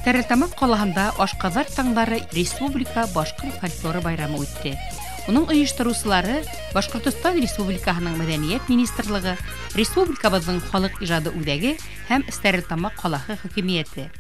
Стәрлетамак калаһында Ашказар таңдары Республика башкорт фольклоры байрамы үтте. Уның оештыручылары Башкортстан Республикаһының Мәдәният министрлыгы, республикабызның халык иҗады үзәге һәм Стәрлетамак калаһы хакимияте.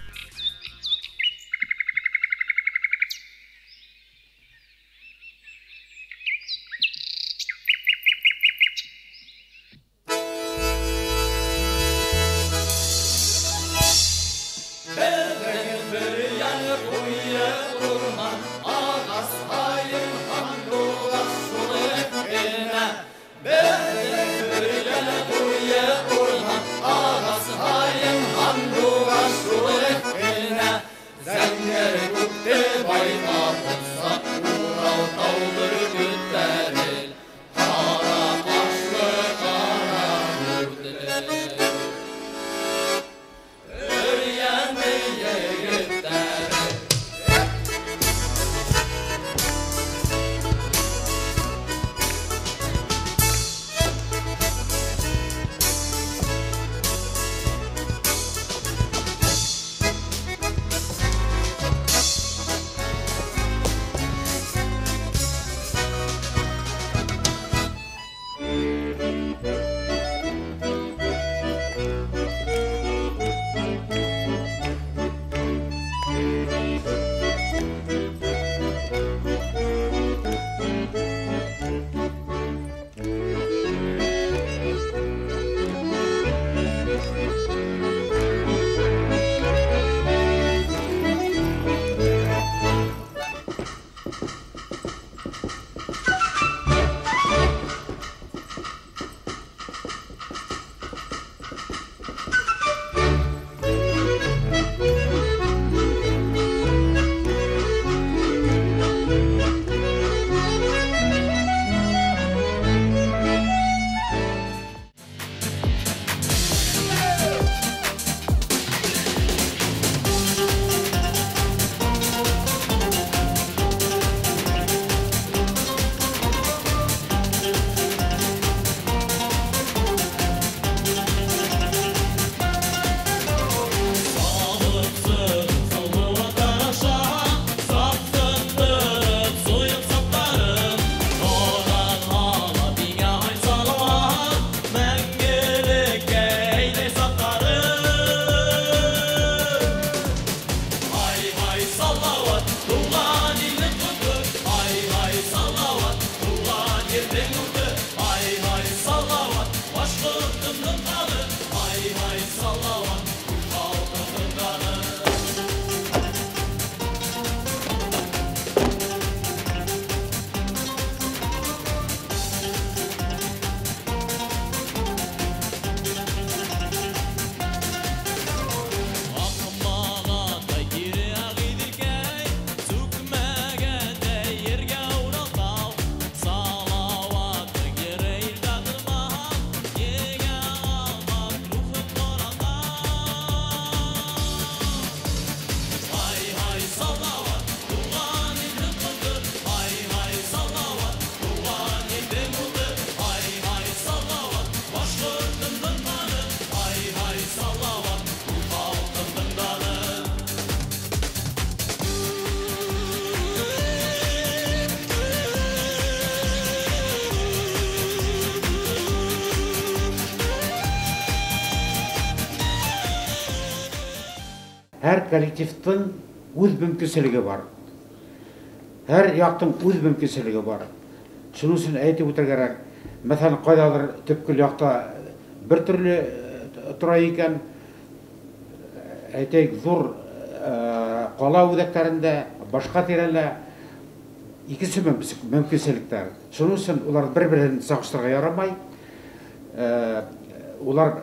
Her коллективтің өз мүмкіншілігі бар. Her яқтың өз мүмкіншілігі бар. Шуның үшін әйтеп отырғандар, мәсәлән, қайдадыр төпкіл яқта бір түрлі тұра екен, әйтейік зор қала үзәктерінде, башқа тирәлә икенче мүмкіншіліктер. Шуның үшін олар бір-бірін сагыштырырга ярамай. Олар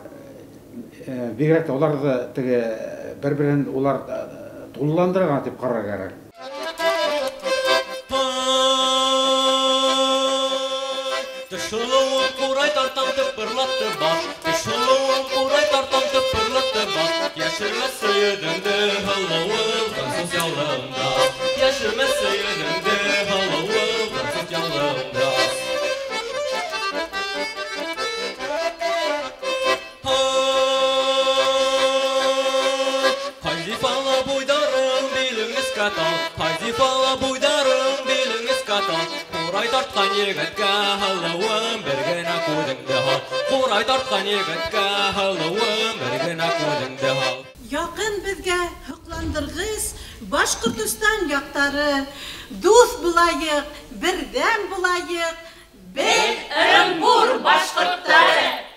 бигрәк тә оларды теге bir-birini ular to'llandirgan deb qaror kerak. Tışılığı kuray tartan tıpırlattı baş, tışılığı kuray tartan tıpırlattı baş. Yaşırması yedindi halalı Fransız yalında, yaşırması yedindi halalı Fransız yalında. Kalifala boydar Вазифалы буйдарың беліңіз қатал, Қурай тартқан егітке халауым бір генә күдіңді хал. Қурай тартқан егітке халауым бір генә күдіңді хал. Якын безгә хөкландыргыз Башкортстан яктары, дус булайык, бердәм булайык. Без Оренбур башкортлары.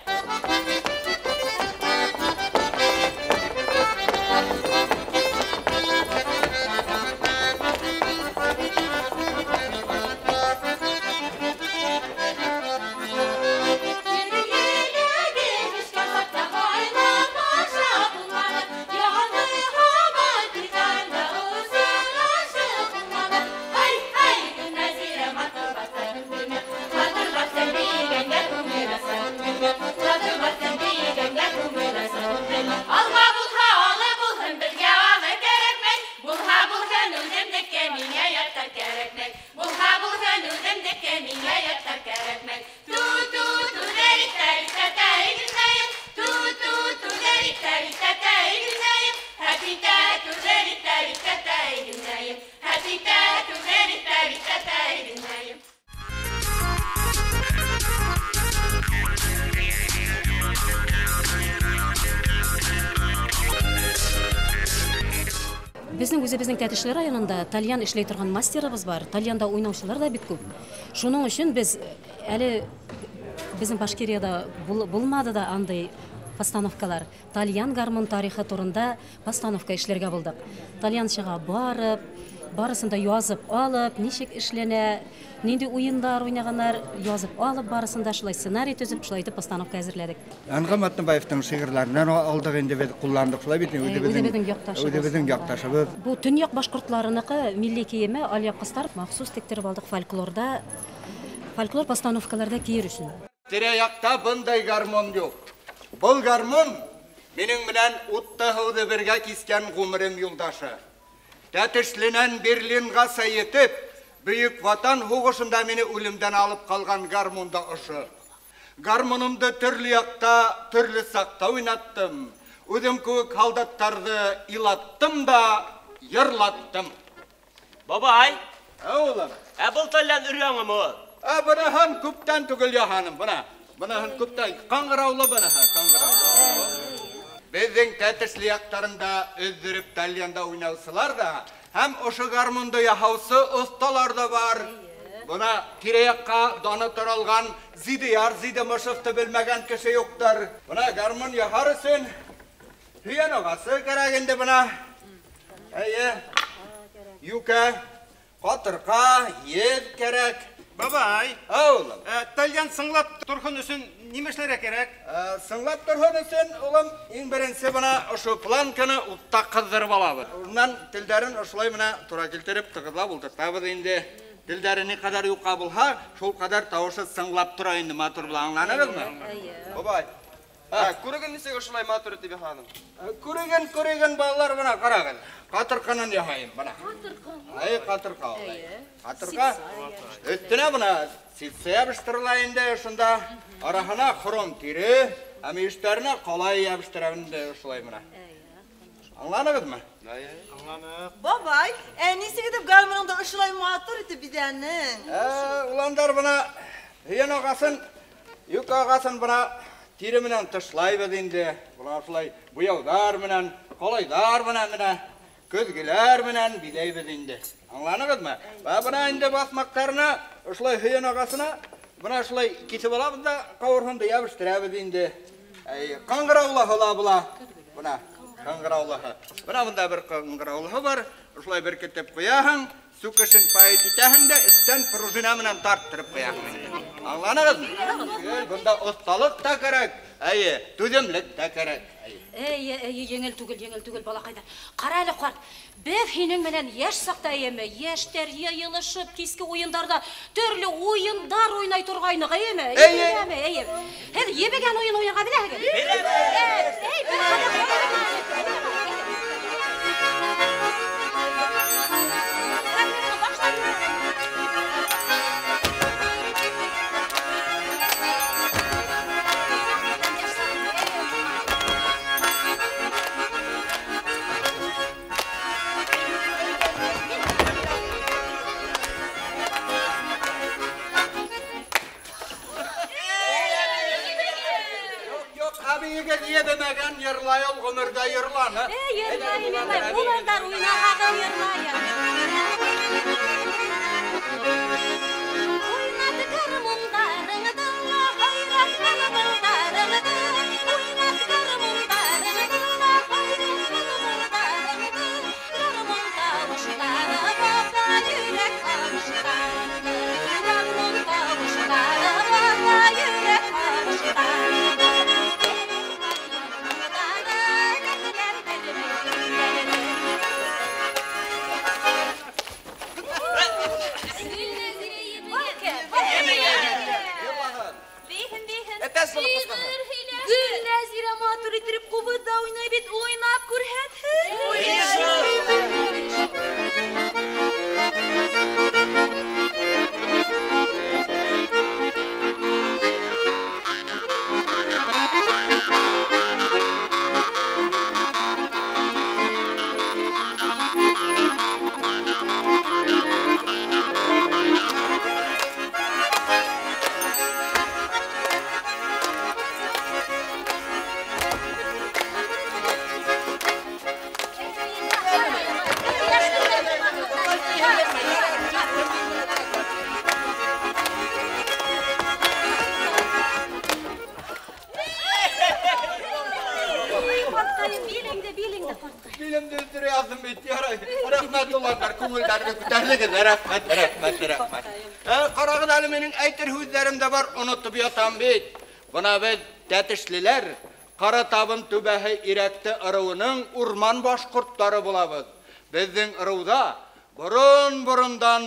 Безнең үзебезнең Тәтешле районында тальян эшләй торган мастерыбыз бар. Тальянда уйнаучылар да бик күп. Шуның өчен без әле безнең Башкирияда булмады да андай постановкалар. Тальян гармон тарихы турында постановка эшләргә булдык. Тальянчыга барып, барысын да язып алып, ничек эшләнә, нинди уеннар уйнаганнар, язып алып, барысын да шулай сценарий төзеп, шулай итеп постановка әзерләдек. Ангам Атнабаевтың шигырьләреннән алдык инде бит кулландык шулай бит. Үзебезнең якташыбыз. Бу төньяк башкортларыныкы милли киеме алъяпкыстар махсус тектереп алдык фольклорда, фольклор постановкаларда киер өчен. Тирә-якта бындай гармон юк. Бұл гармон менің белән утта һауды бергә кискән гомерем юлдашы. Тәтешленән Берлинга саетеп, Бөек Ватан һугышында мине үлемдән алып калган гармонда ошы. Гармонымды төрле якта, төрле сакта уйнаттым. Үзем күк халдаттарды илаттым да, йырлаттым. Бабай, Улым, бұл тальян үрәңім ул? Бұнаһын күптән түгел яһаным, Бұнаһын күптән каңгыраулы каңгыраулы. Безнең Тәтешле яктарында өздүрүп тальянда уйнаусылар да, һәм ошо гармонды яһаусы осталар да бар. Буна тирә-якка даны таралган Зидияр Зидимышевты белмәгән кеше юктыр. Буна гармон яһар өчен һөян агасы кирәк инде буна. Юка, катырка, ел кирәк. Бабай, Улым, тальян сыңлап торган өчен нимә эшләргә кирәк? Сыңлап торган өчен, улым, иң беренче буна ошо планканы утта кыздырып алабыз. Уннан телдәрен ошолай менә тура килтереп тыгызлап ултыртабыз инде. Телдәре ни кадәр юка булса, шул кадәр тавышы сыңлап тора инде, матур булып аңланабызмы? Бабай, күрегән нисек ошолай матур итеп ханым? Күрегән балалар буна карагыз. Катырканан яһайм буна. Катырка. Катырка. Өстенә буна ситсә ябыштырыла инде, шунда арахына хром тире, һәм иштәренә калай ябыштыра инде шулай буна. Аңланабызмы? Бабай, нисек итеп гармонда ошолай матур итеп бидәнең? Уландар буна һөян агасын, юк агасын буна тире менән тышлайбыз инде. Буна шулай буяудар менән, калайдар менән көзгеләр менән биләйбез инде. Аңланабызмы? Буна инде басмактарына, ошолай һөян агасына, буна шулай кисеп алабыз да, кавырганда ябыштырабыз инде. Каңгыраулы була. Буна каңгыраулы. Буна монда бер каңгыраулы бар. Ошолай бер кетеп куяһың, су кешен пайт итәһең дә, өстән пружина менән тарттырып куяһың. Аңланабызмы? Бунда осталык та кирәк, түземлек та кирәк. Еңел түгел балакайдар. Кара әле карт. Без һинең менән яшь сакта яшьтәр йыелышып киске уеннарда төрле уеннар уйнай торгайнык, әйеме? Һәм ебегән уен уйнарга беләһегез? йырлай ул гомердә йырланы. Йырлай. Буландар уйнаган йырлай. Уйнады гармундарыңды, хайрат балдарыңды. Уйнады гармундарыңды, хайрат балдарыңды. Гармунда ушları baba yürek kavuşlardı. Garmunda uşları baba yürek kavuşlardı. Gülnazira matur itirip kuvvada oynay bit oynap kurhat. Bilimde üstüre yazdım bitti yaray. Rahmet olanlar, көңілдәріне күтәрлігіз. Рәхмәт. Қарағын әлі менің әйтер хүзлерім де бар, ұнытып ятам бейт. Бұна біз тәтішлілер, қара табын түбәхі иректі ырауының урман башқұрттары болабыз. Біздің ырауда бұрын-бұрындан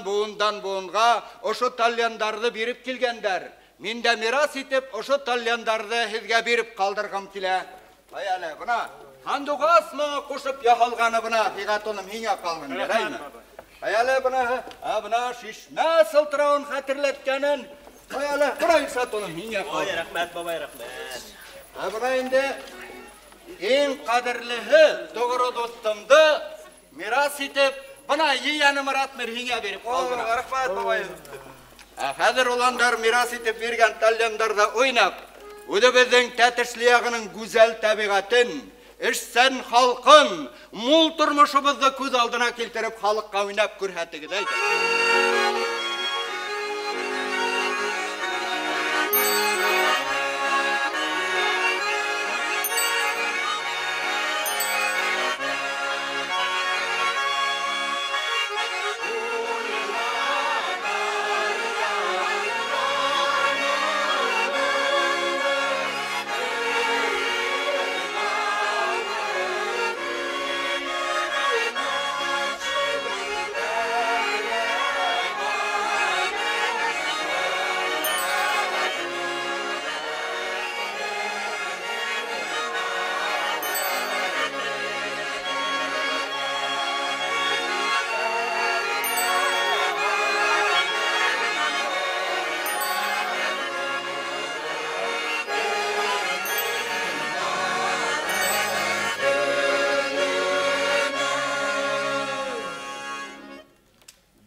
буынға ошы талияндарды беріп келгендер. Мен де мирас етіп, ошы талияндарды хізге беріп қалдырғым келе. Аяла, бұна Хандуғас маңа қошып яхалғаны бұна, фиғатоным хиңа қалғын, жараймы? Аяла бұна шишмә сылтырауын қатырлеткенін, аяла бұна фиғатоным хиңа қалғын. Ой, рахмет, бабай, рахмет. Бұна енді ең қадірлігі тоғыры достымды мирас етіп, бұна ейәні мұратмыр хиңа беріп қалғын. Рахмет, бабай. Қазір оландар мирас етіп берген таляндарда ойнап, өді біздің тәтішлияғының güzel табиғатын, ішсән халқын, мол тұрмышыбызды көз алдына келтіріп, халыққа ойнап көрһәтігіз әйді.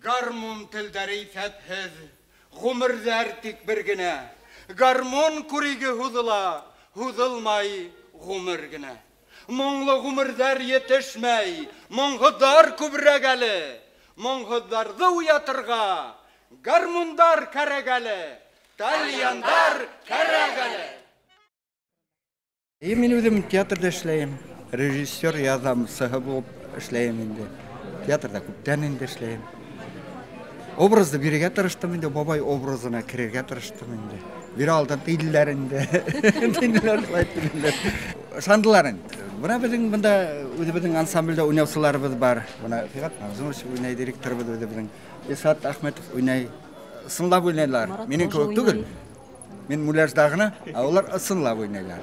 Гармон тілдері сәпхіз, ғұмырзәр тек бір гіне. Гармон күрегі хұзылмай ғұмыр гіне. Мұңлы ғұмырзәр етішмәй, мұңғыдар күбірәгәлі. Мұңғыдарды уятырға, гармондар кәрәгәлі, таляндар кәрәгәлі. Мен өзім театрда эшләйем, режиссер, язам, сығы болып эшләйем енді. Театрда күптән енді эшләйем. Образды береге тырыштым енді, бабай образына кірерге тырыштым енді. Бері алдан тейділерінде, шандыларын. Бұна біздің ансамбльда ойнаушыларымыз бар. Бұна Фиғат Мағзумович ойнай, директорымыз біздің. Есат Ахметов ойнай, сынлап ойнайлар. Менің көк түгіл. Мен муляждағына, олар сынлап ойнайлар.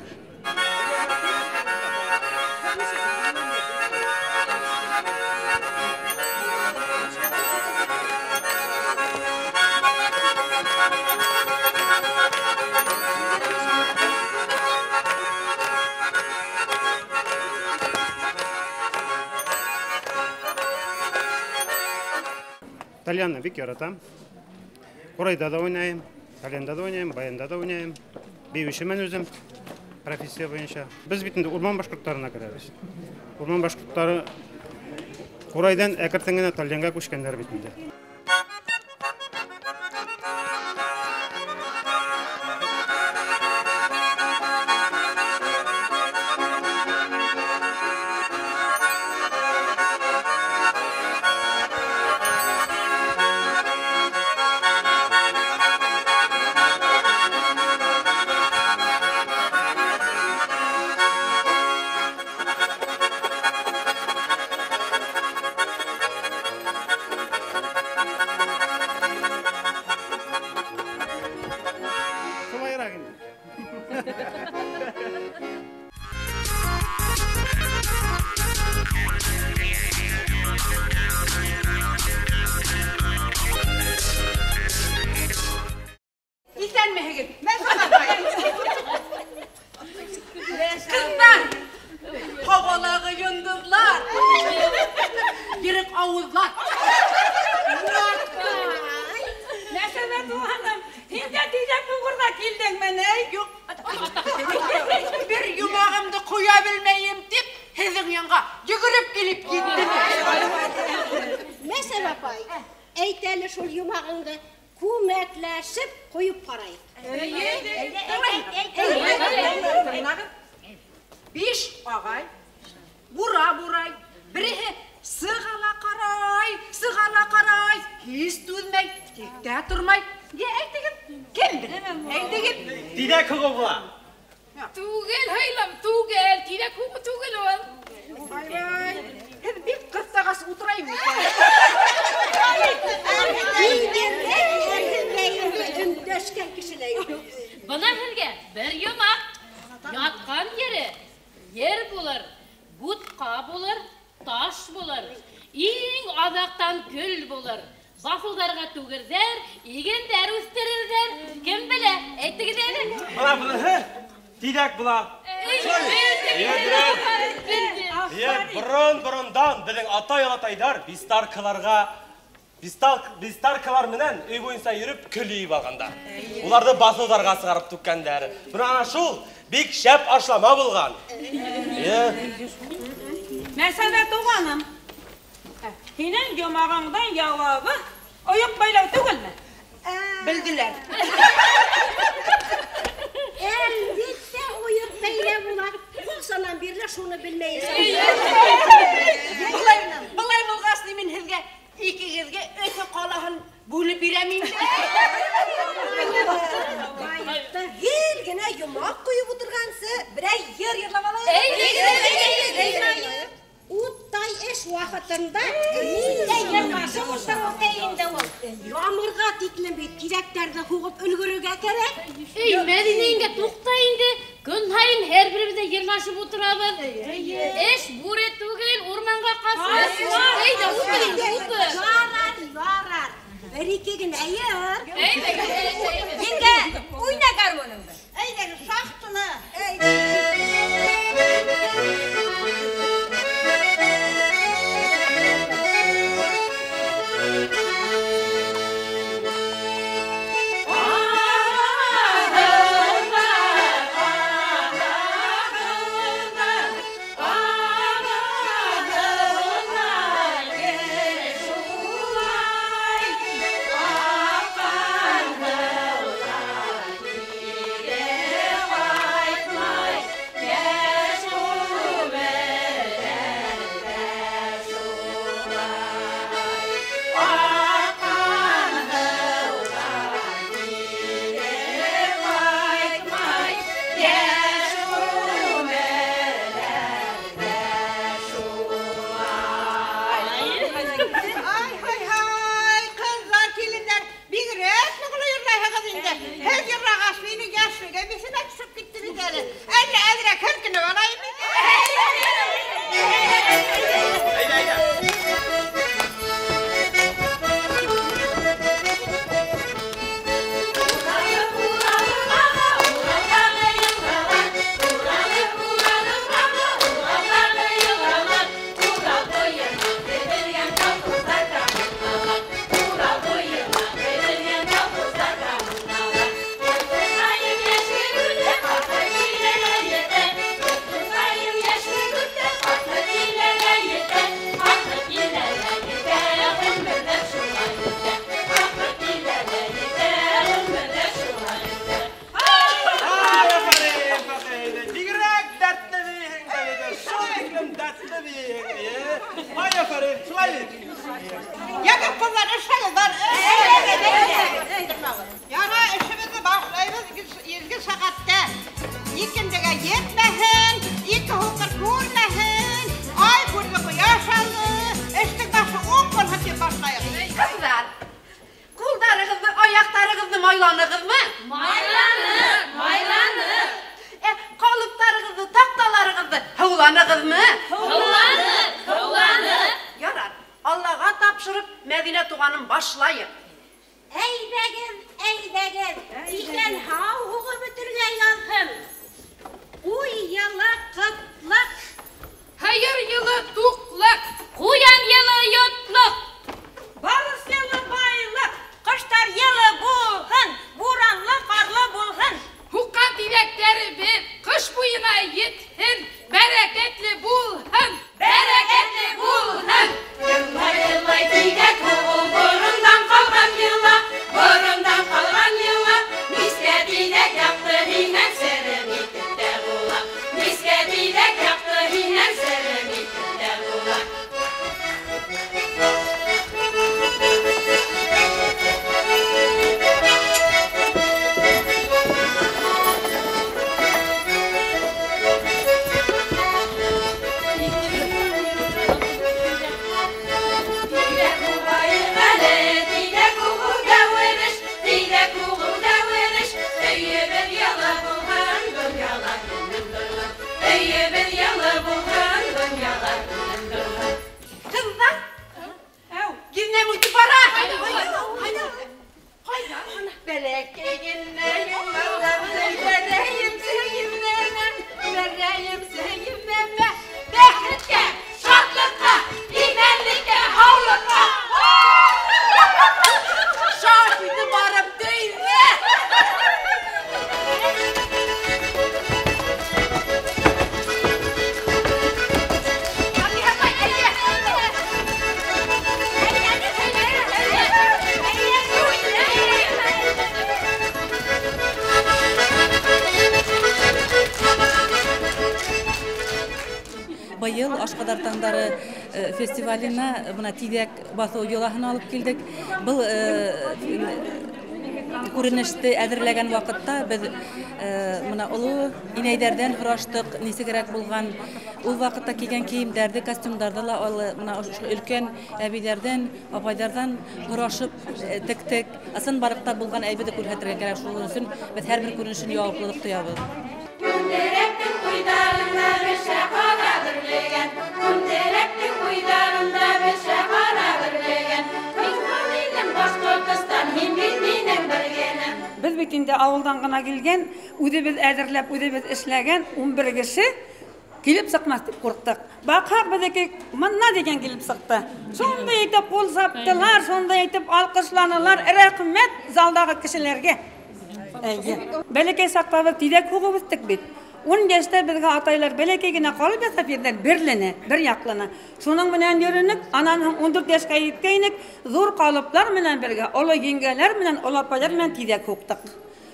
Талянны бик яратам. Құрайда да ойнайым, талянда да ойнайым, баянда да ойнайым. Бейбіші мен өзім. профессия бойынша. Біз битінде урман башқұрттарына кіребіз. Урман башқұрттары Қурайдан әкіртіңіне Таллинға көшкендер битінде. Kızlar, havaları yıldızlar, yırık avuzlar. Mesela Hanım, hindi diyecek mi burada kildin beni? Yok. Bir yumağımda koyabilmeyim deyip, hezin yanına yıkırıp gelip gittim. Mesela pay, eyteli şol yumağında kumetleşip koyup parayı. Beş ağay, buray, biri sığala karay, hiç düzmey, tekte durmay. Ya eytegin, kim bilir? Eytegin. Dide kığı bu. Tugel haylam, tugel, tide kuğu tugel ol. Vay, hep bir kıstağası oturayım. Bana Helge, bir yumak, yatkan yeri, yer bulur, butka bulur, taş bulur, iğin adaktan gül bulur. Basıldarga tugirder, iğenler üsterirler, kim bile, etti gidelim. Bula, didek bula. Burun-burundan bizim atay-atayдар Бистаркалар менен үй бойынса жүріп күл үйіп алғандар. Оларды басылдарға сығарып түккендері. Бір ана шул бек шәп ашлама болған. Мәселе туғаным, сенің жомағыңдан жауабы ойық байлау түгіл ме? Білділер. Elbette oyuk beyle bular. Olsanan birle şunu bilmeyiz. Бұлай болғасын мен сізге iki kızga öte qalağın bölüp biremeyim. Bayıqda helgine yumak koyup oturgansı, birey yer yerlap alayım. Uttay eş vaqtında ninde yermasi olsa otayında ol. Yağmurga tiklenbey tiraktarda hoğup ölgürüge kerek. Ey Medine'nge to'xtayingi, kun hayın her birimize yerlaşıp oturabız. Eş bure tugel ormanga qasız. Eyda o'tiring. Varar. Berikegin ayır. Yenge, oyna garmonunda. Eyda saxtını. Yeah. майланығызмы? Майланыр. Қалыптарығызды, тақталарығызды хыуланығызмы? Хыуланыр. Ярар, Аллаға тапшырып, Мәдинә туғанын башлайық. Әйдәгез, икән һау уғы бөтөргә ялһын. Уй, яла кытлык. Hayır yılı tukluk, kuyan yılı yutluk. Барыс йылы байлык, кыштар йылы булһын, буранлы карлы булһын. Hukka dilekleri bir kış boyuna yethin, bereketli bulhın. Bereketli bulhın. Yıllay yıllay tidek oğul, burundan kalgan yılla, burundan kalgan yılla. Miske tidek yaptı hinen serin itinde bulak. Miske tidek yaptı hinen serin itinde bulak. Быйыл Ашкадар таңдары фестивалына мына тидек басу йолаһын алып килдек. Был күренеште әзерләгән вакытта без мына олы инәйдәрдән һораштык, нисегрәк булган ул вакытта кигән киемдәрде, костюмдарды ла мына өлкән әбиләрдән, апайлардан һорашып тектек. Асын барыкта булган әйбәтне күрһәтергә кирәк. Шуның өчен без һәрбер күренешен яуаплылык тоябыз. Biz bit инде авылдан гына килгән, үзебез әзерләп, үзебез эшләгән 11 кеше килеп сыкмас дип курыктык. Бакак безеке монна дигән килеп сыкты. Шундай итеп кул саптылар, шундай итеп алкышланалар. Рәхмәт залдагы кешеләргә. Бәләкәй сактабыз тидек хугыбыз тик бит. 10 яшьтә безгә атайлар бәләкәй генә калып ясап бирделәр, берләне, бер яклана. Шуның белән йөренек, анан 14 яшькә җиткәйнек, зур калыплар белән бергә, олы еңгәләр белән, олапалар белән тидек хуктык.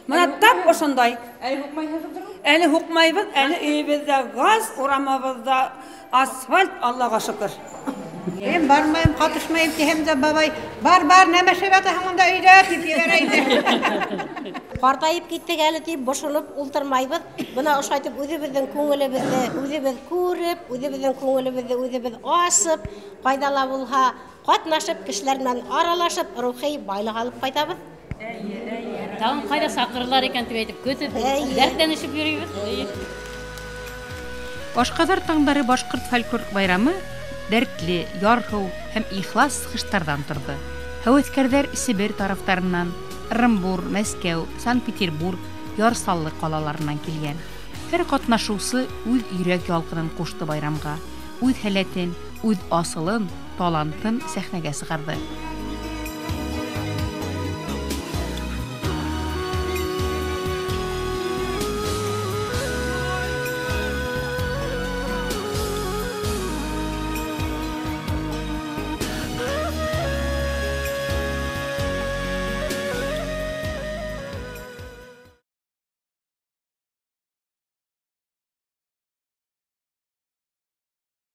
Менә тап ошондай. Әле хукмайбыз, әле өйбездә газ, урамыбызда асфальт, Аллага шөкер. Мен бармайым, катышмайым дисем дә бабай, бар, нәмә шәбәтәһең монда өйдә дип җибәрә иде. Картайып киттек әле дип бошылып ултырмайбыз. Бына ошайтып үзебезнең күңелебезне үзебез күреп, үзебезнең күңелебезне үзебез асып, кайдала булһа, катнашып, кешеләр белән аралашып, рухи байлык алып кайтабыз. Тагын кайда сакырылар икән дип әйтеп көтеп, дәртләнешеп йөрибез. Ашкадар таңдары башкорт фольклорик байрамы дәртле, ярһыу һәм ихлас хыштардан торды. Һәвәскәрләр Сибир тарафтарыннан, Оренбур, Мәскәү, Санкт-Петербург, Ярсаллы калаларыннан килгән. Һәр катнашучы үз йөрәк ялкынын кушты байрамга, үз һәләтен, үз асылын, талантын сәхнәгә сыгарды.